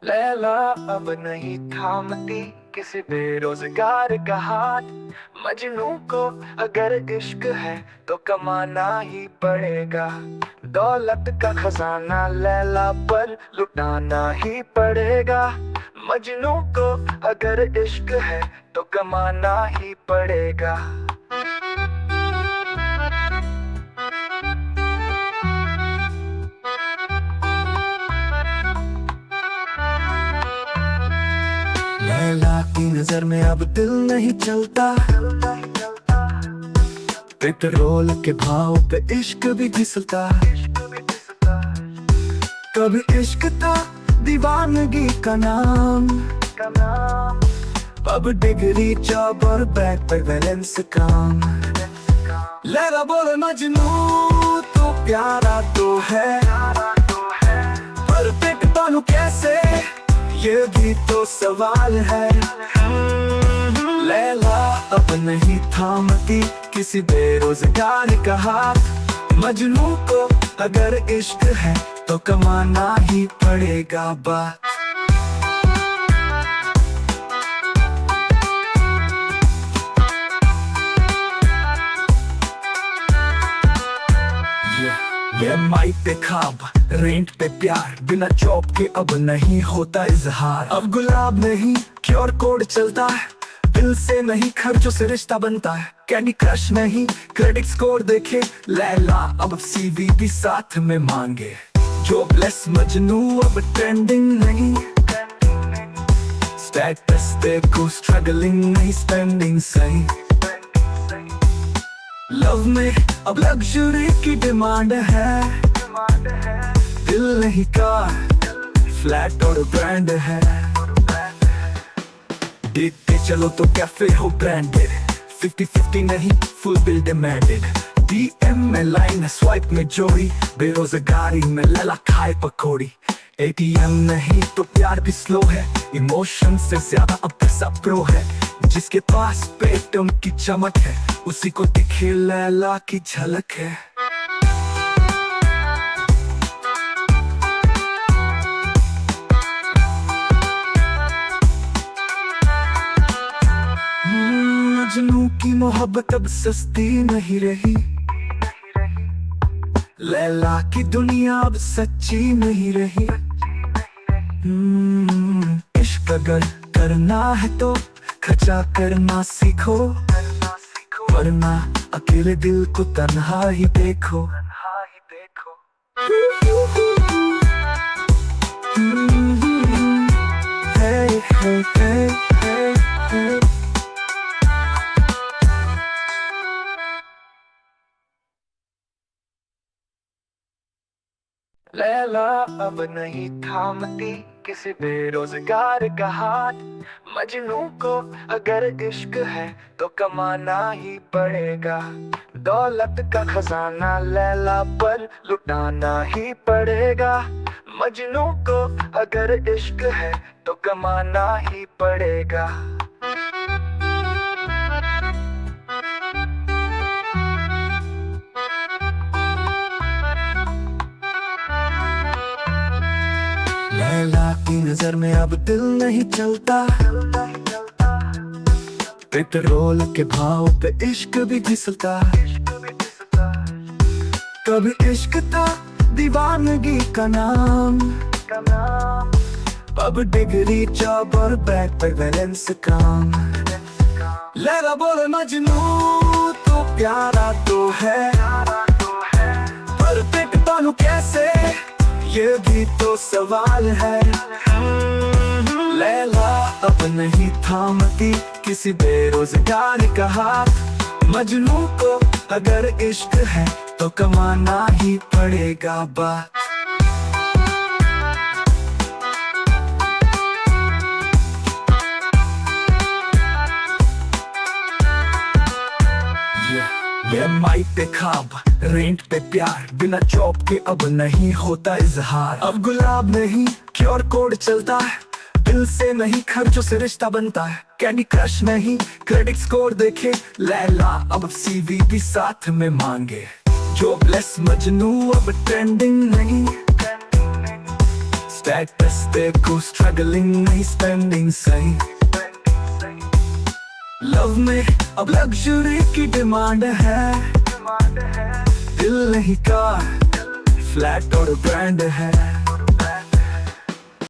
लैला अब नहीं थामती किसी बेरोजगार का हाथ। मजनू को अगर इश्क है तो कमाना ही पड़ेगा। दौलत का खजाना लैला पर लुटाना ही पड़ेगा। मजनू को अगर इश्क है तो कमाना ही पड़ेगा। लैला की नजर में अब दिल नहीं चलता। पेट्रोल के भाव पे इश्क भी घिसता। कभी इश्क था दीवानगी का नाम। अब डिग्री जॉब और बैक पे बैलेंस काम। लैला बोले मजनू तो प्यारा तो है, पर पिट बनूं कैसे ये भी तो सवाल है। लैला अब नहीं थामती किसी बेरोजगार का हाथ। मजनू को अगर इश्क है तो कमाना ही पड़ेगा बात। ये माइक पे खाब, रेंट पे प्यार, बिना जॉब के अब नहीं होता इजहार। अब गुलाब नहीं क्यूआर कोड चलता है, दिल से नहीं खर्चों से रिश्ता बनता है। कैंडी क्रश नहीं क्रेडिट स्कोर देखे, लैला अब सीवी भी साथ में मांगे। जॉबलेस मजनू अब ट्रेंडिंग नहीं, स्टेटस देखो स्ट्रगलिंग नहीं स्पेंडिंग सही। लव में अब लग्जरी की डिमांड है, दिल नहीं कार फ्लैट और ब्रांड है। देखते चलो तो कैफे हो ब्रांडेड, 50-50 नहीं फुल बिल डिमांडेड। डीएम में लाइन स्वाइप में जोड़ी, बेरोजगारी में लैला खाए पकौड़ी। एटीएम नहीं तो प्यार भी स्लो है, इमोशन से ज्यादा अब पैसा प्रो है। जिसके पास पेटम की चमक है उसी को दिखे लैला की झलक है। मजनू की मोहब्बत अब सस्ती नहीं रही, लैला की दुनिया अब सच्ची नहीं रही। इश्क अगर करना है तो खर्चा करना सीखो, वरना अकेले दिल को तन्हा ही देखो। Hey, hey, hey, hey, hey. Laila अब नहीं थामती किसी बेरोजगार का हाथ। मजनू को अगर इश्क है तो कमाना ही पड़ेगा। दौलत का खजाना लैला पर लुटाना ही पड़ेगा। मजनू को अगर इश्क है तो कमाना ही पड़ेगा। लैला की नजर में अब दिल नहीं चलता। पेट्रोल के भाव पे इश्क भी घिसता। कभी इश्क था दीवानगी का नाम। अब डिग्री जॉब और बैक पे बैलेंस काम। लैला बोले मजनू तो प्यारा तो है, पर पिट बनूं कैसे ये भी तो सवाल है। लैला अब नहीं थामती किसी बेरोजगार का हाथ। मजनू को अगर इश्क है तो कमाना ही पड़ेगा बात। ये माइक पे खाब, रेंट पे प्यार, बिना जॉब के अब नहीं होता इजहार। अब गुलाब नहीं क्यूआर कोड चलता है, दिल से नहीं खर्चों से रिश्ता बनता है। कैंडी क्रश नहीं क्रेडिट स्कोर देखे, लैला अब सीवी भी साथ में मांगे। जॉबलेस मजनू अब ट्रेंडिंग नहीं, स्टेटस देखो स्ट्रगलिंग नहीं स्पेंडिंग सही। लव में अब लग्जरी की डिमांड है, दिल नहीं कार फ्लैट और ब्रांड है।